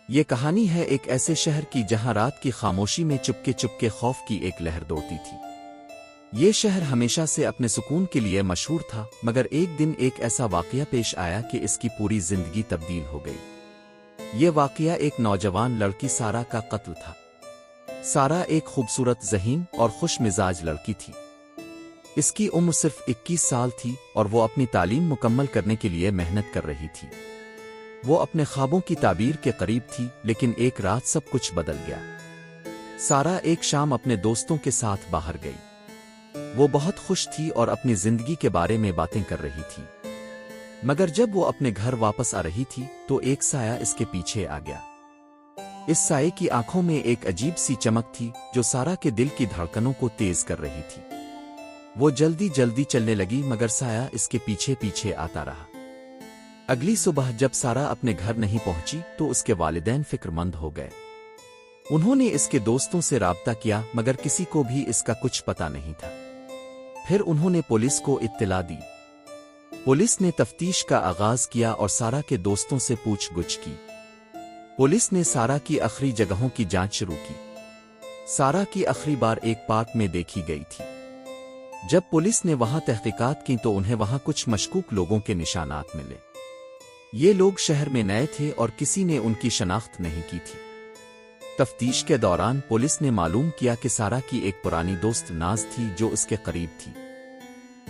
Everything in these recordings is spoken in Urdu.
یہ کہانی ہے ایک ایسے شہر کی جہاں رات کی خاموشی میں چپکے چپکے خوف کی ایک لہر دوڑتی تھی۔ یہ شہر ہمیشہ سے اپنے سکون کے لیے مشہور تھا، مگر ایک دن ایک ایسا واقعہ پیش آیا کہ اس کی پوری زندگی تبدیل ہو گئی۔ یہ واقعہ ایک نوجوان لڑکی سارہ کا قتل تھا۔ سارہ ایک خوبصورت، ذہین اور خوش مزاج لڑکی تھی۔ اس کی عمر صرف 21 سال تھی اور وہ اپنی تعلیم مکمل کرنے کے لیے محنت کر رہی تھی۔ وہ اپنے خوابوں کی تعبیر کے قریب تھی، لیکن ایک رات سب کچھ بدل گیا۔ سارہ ایک شام اپنے دوستوں کے ساتھ باہر گئی۔ وہ بہت خوش تھی اور اپنی زندگی کے بارے میں باتیں کر رہی تھی، مگر جب وہ اپنے گھر واپس آ رہی تھی تو ایک سایہ اس کے پیچھے آ گیا۔ اس سائے کی آنکھوں میں ایک عجیب سی چمک تھی جو سارہ کے دل کی دھڑکنوں کو تیز کر رہی تھی۔ وہ جلدی جلدی چلنے لگی، مگر سایہ اس کے پیچھے پیچھے آتا رہا۔ اگلی صبح جب سارہ اپنے گھر نہیں پہنچی تو اس کے والدین فکر مند ہو گئے۔ انہوں نے اس کے دوستوں سے رابطہ کیا، مگر کسی کو بھی اس کا کچھ پتہ نہیں تھا۔ پھر انہوں نے پولیس کو اطلاع دی۔ پولیس نے تفتیش کا آغاز کیا اور سارہ کے دوستوں سے پوچھ گچھ کی۔ پولیس نے سارہ کی آخری جگہوں کی جانچ شروع کی۔ سارہ کی آخری بار ایک پارک میں دیکھی گئی تھی۔ جب پولیس نے وہاں تحقیقات کی تو انہیں وہاں کچھ مشکوک لوگوں کے نشانات ملے۔ یہ لوگ شہر میں نئے تھے اور کسی نے ان کی شناخت نہیں کی تھی۔ تفتیش کے دوران پولیس نے معلوم کیا کہ سارہ کی ایک پرانی دوست ناز تھی جو اس کے قریب تھی۔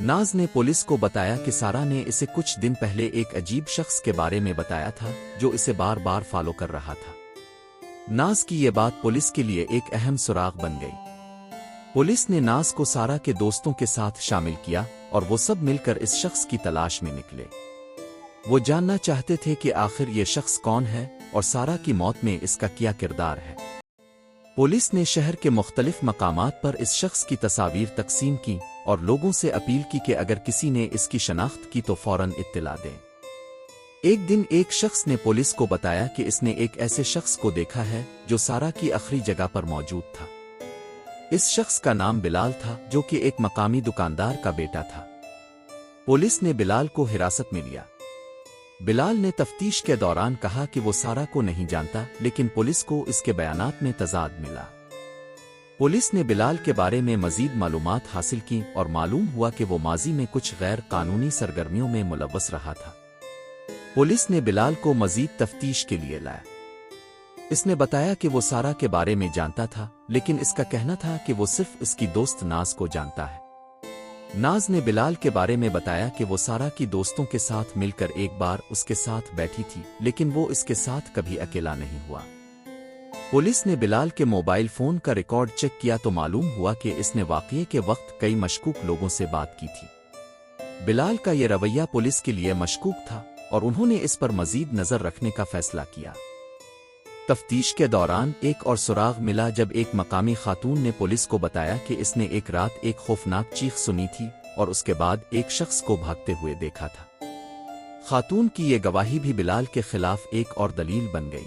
ناز نے پولیس کو بتایا کہ سارہ نے اسے کچھ دن پہلے ایک عجیب شخص کے بارے میں بتایا تھا جو اسے بار بار فالو کر رہا تھا۔ ناز کی یہ بات پولیس کے لیے ایک اہم سراغ بن گئی۔ پولیس نے ناز کو سارہ کے دوستوں کے ساتھ شامل کیا اور وہ سب مل کر اس شخص کی تلاش میں نکلے۔ وہ جاننا چاہتے تھے کہ آخر یہ شخص کون ہے اور سارہ کی موت میں اس کا کیا کردار ہے۔ پولیس نے شہر کے مختلف مقامات پر اس شخص کی تصاویر تقسیم کی اور لوگوں سے اپیل کی کہ اگر کسی نے اس کی شناخت کی تو فوراً اطلاع دیں۔ ایک دن ایک شخص نے پولیس کو بتایا کہ اس نے ایک ایسے شخص کو دیکھا ہے جو سارہ کی آخری جگہ پر موجود تھا۔ اس شخص کا نام بلال تھا، جو کہ ایک مقامی دکاندار کا بیٹا تھا۔ پولیس نے بلال کو حراست میں لیا۔ بلال نے تفتیش کے دوران کہا کہ وہ سارہ کو نہیں جانتا، لیکن پولیس کو اس کے بیانات میں تضاد ملا۔ پولیس نے بلال کے بارے میں مزید معلومات حاصل کی اور معلوم ہوا کہ وہ ماضی میں کچھ غیر قانونی سرگرمیوں میں ملوث رہا تھا۔ پولیس نے بلال کو مزید تفتیش کے لیے لایا۔ اس نے بتایا کہ وہ سارہ کے بارے میں جانتا تھا، لیکن اس کا کہنا تھا کہ وہ صرف اس کی دوست ناز کو جانتا ہے۔ ناز نے بلال کے بارے میں بتایا کہ وہ سارہ کی دوستوں کے ساتھ مل کر ایک بار اس کے ساتھ بیٹھی تھی، لیکن وہ اس کے ساتھ کبھی اکیلا نہیں ہوا۔ پولیس نے بلال کے موبائل فون کا ریکارڈ چیک کیا تو معلوم ہوا کہ اس نے واقعے کے وقت کئی مشکوک لوگوں سے بات کی تھی۔ بلال کا یہ رویہ پولیس کے لیے مشکوک تھا اور انہوں نے اس پر مزید نظر رکھنے کا فیصلہ کیا۔ تفتیش کے دوران ایک اور سراغ ملا جب ایک مقامی خاتون نے پولیس کو بتایا کہ اس نے ایک رات ایک خوفناک چیخ سنی تھی اور اس کے بعد ایک شخص کو بھاگتے ہوئے دیکھا تھا۔ خاتون کی یہ گواہی بھی بلال کے خلاف ایک اور دلیل بن گئی۔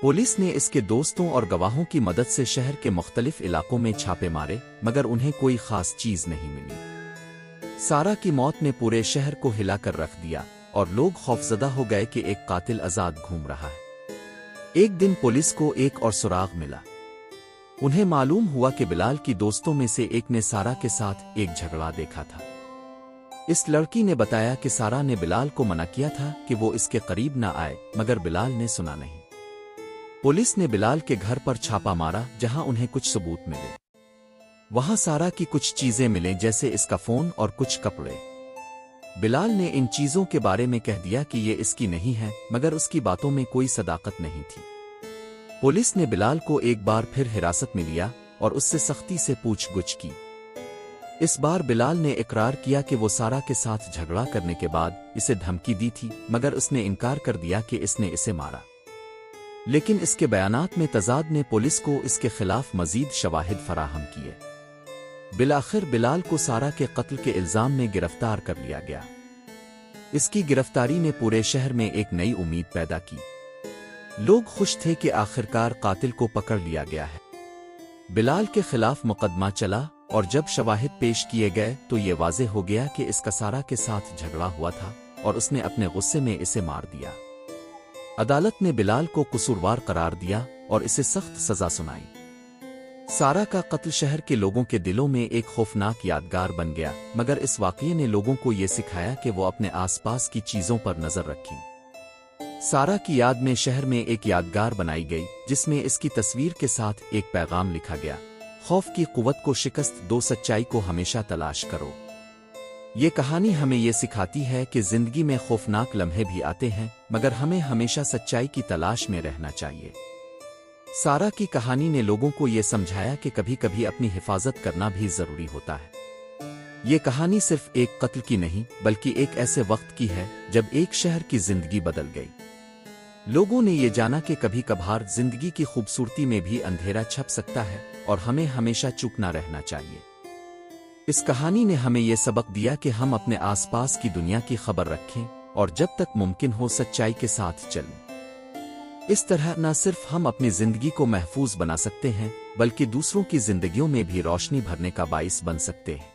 پولیس نے اس کے دوستوں اور گواہوں کی مدد سے شہر کے مختلف علاقوں میں چھاپے مارے، مگر انہیں کوئی خاص چیز نہیں ملی۔ سارہ کی موت نے پورے شہر کو ہلا کر رکھ دیا اور لوگ خوفزدہ ہو گئے کہ ایک قاتل آزاد گھوم رہا ہے۔ ایک دن پولیس کو ایک اور سراغ ملا۔ انہیں معلوم ہوا کہ بلال کی دوستوں میں سے ایک نے سارہ کے ساتھ ایک جھگڑا دیکھا تھا۔ اس لڑکی نے بتایا کہ سارہ نے بلال کو منع کیا تھا کہ وہ اس کے قریب نہ آئے، مگر بلال نے سنا نہیں۔ پولیس نے بلال کے گھر پر چھاپا مارا، جہاں انہیں کچھ ثبوت ملے۔ وہاں سارہ کی کچھ چیزیں ملیں، جیسے اس کا فون اور کچھ کپڑے۔ بلال نے ان چیزوں کے بارے میں کہہ دیا کہ یہ اس کی نہیں ہے، مگر اس کی باتوں میں کوئی صداقت نہیں تھی۔ پولیس نے بلال کو ایک بار پھر حراست میں لیا اور اس سے سختی سے پوچھ گچھ کی۔ اس بار بلال نے اقرار کیا کہ وہ سارہ کے ساتھ جھگڑا کرنے کے بعد اسے دھمکی دی تھی، مگر اس نے انکار کر دیا کہ اس نے اسے مارا۔ لیکن اس کے بیانات میں تضاد نے پولیس کو اس کے خلاف مزید شواہد فراہم کیے۔ بالآخر بلال کو سارہ کے قتل کے الزام میں گرفتار کر لیا گیا۔ اس کی گرفتاری نے پورے شہر میں ایک نئی امید پیدا کی۔ لوگ خوش تھے کہ آخرکار قاتل کو پکڑ لیا گیا ہے۔ بلال کے خلاف مقدمہ چلا اور جب شواہد پیش کیے گئے تو یہ واضح ہو گیا کہ اس کا سارہ کے ساتھ جھگڑا ہوا تھا اور اس نے اپنے غصے میں اسے مار دیا۔ عدالت نے بلال کو قصوروار قرار دیا اور اسے سخت سزا سنائی۔ سارہ کا قتل شہر کے لوگوں کے دلوں میں ایک خوفناک یادگار بن گیا، مگر اس واقعے نے لوگوں کو یہ سکھایا کہ وہ اپنے آس پاس کی چیزوں پر نظر رکھیں۔ سارہ کی یاد میں شہر میں ایک یادگار بنائی گئی جس میں اس کی تصویر کے ساتھ ایک پیغام لکھا گیا: خوف کی قوت کو شکست دو، سچائی کو ہمیشہ تلاش کرو۔ یہ کہانی ہمیں یہ سکھاتی ہے کہ زندگی میں خوفناک لمحے بھی آتے ہیں، مگر ہمیں ہمیشہ سچائی کی تلاش میں رہنا چاہیے۔ سارہ کی کہانی نے لوگوں کو یہ سمجھایا کہ کبھی کبھی اپنی حفاظت کرنا بھی ضروری ہوتا ہے۔ یہ کہانی صرف ایک قتل کی نہیں بلکہ ایک ایسے وقت کی ہے جب ایک شہر کی زندگی بدل گئی۔ لوگوں نے یہ جانا کہ کبھی کبھار زندگی کی خوبصورتی میں بھی اندھیرا چھپ سکتا ہے اور ہمیں ہمیشہ چپ نہ رہنا چاہیے۔ اس کہانی نے ہمیں یہ سبق دیا کہ ہم اپنے آس پاس کی دنیا کی خبر رکھیں اور جب تک ممکن ہو سچائی کے ساتھ چلیں۔ اس طرح نہ صرف ہم اپنی زندگی کو محفوظ بنا سکتے ہیں بلکہ دوسروں کی زندگیوں میں بھی روشنی بھرنے کا باعث بن سکتے ہیں۔